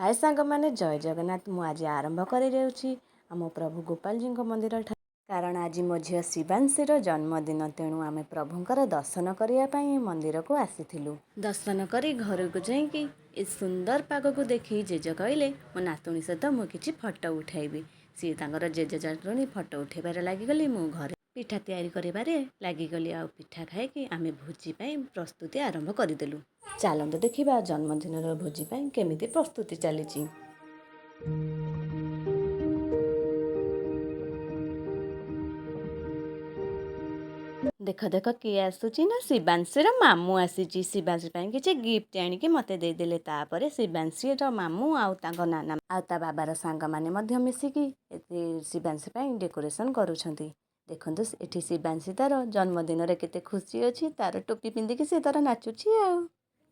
हाय सांग मैंने जय जगन्नाथ मु आज आरंभ कर आम प्रभु गोपाल जी मंदिर कारण आज मो झी शिवांशीर जन्मदिन तेणु आम प्रभुंर दर्शन करने मंदिर को आसीलु। दर्शन कर घर को जाकि ए सुंदर पाग को देखी जेज कहले मो नातुणी सहित मुझे फटो उठाइबी। सी तर जेजे नातुणी फटो उठेबार लगिगली मु घर पिठा तैयारी करिबारे लगिगली आ पिठा खाई आम भोजी प्रस्तुति आरंभ करदेलु। चलते देखा जन्मदिन भोजी केमिति प्रस्तुति चली। देख देख किए आसूची ना शिवांशीर मामू आसी। शिवांशी किसी गिफ्ट आणिकी मते देदेले। तापर शिवांशीर मामू आउ तांको नाना आउ ता बाबार सांग माने मिसिकी शिवांशी डेकोरेशन करुछंती। देखंतु एठी शिवांशी तार जन्मदिन रे केते खुशी अछि। तार टोपी पिंधिकी से तार नाचुची आ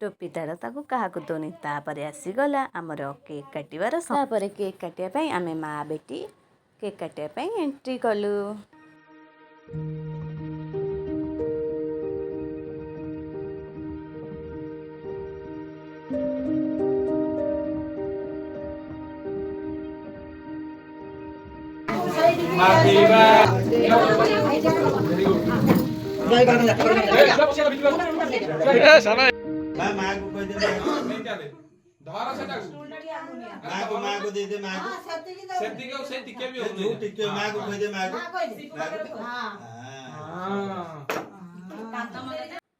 टोपी तार ताको काहाकु दोनी। तापर आसीगला आमर केक काटिबार। तापर केक काटिया पई आमे माँ बेटी केक काटिया पई एंट्री कलु।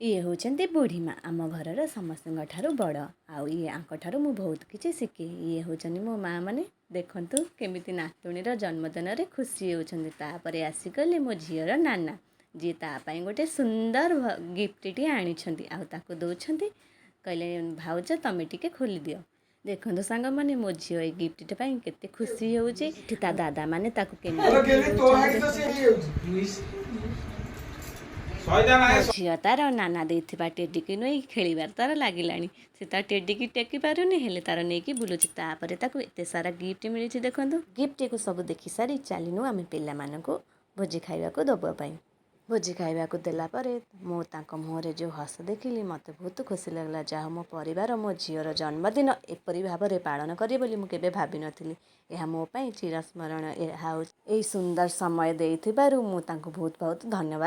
ये होचंती बुढ़ी माँ आम घर समस्त बड़ आउ ये आंकठारू मु बहुत किसी शिखे। ये होचंती मो माँ माने देखंतु केमिति नातुणीर जन्मदिन रे खुशी होचंती। तापरे आसीगले मो झीर नाना जी तापाई गोटे सुंदर गिफ्टटी आनिछंती आउ ताको दौछंती। कहले भाउज तमे टिके खोली दियो। देखंतु सांग माने मो झील ए गिफ्ट पाई केते खुशी होउची। ता दादा माने ताको झील तार नाना देथिबा टेडी की नई खेलिबार तार लागिलानी। से तार टेडी की टेकी पारुनी हेले तार नेकी बुलुची। तापरे ताको एते सारा गिफ्ट मिलिछि। देखंतु गिफ्ट को सब देखि सारी चालिनु आमे पिल्ला मानकु भोजी खाइबा को दबा पाई। भोजी खाइबा को देला परे मो तांको मुहरे जो हस देखिली मते बहुत खुशी लगला। जहा मो परिवार मो झीर जन्मदिन एपरी भाबरे पालन करी बोली मु केबे भाबी नथिली। एहा मो पई चिरस्मरण एहा एई सुंदर समय देइथिबारु मु तांको बहुत बहुत धन्यवाद।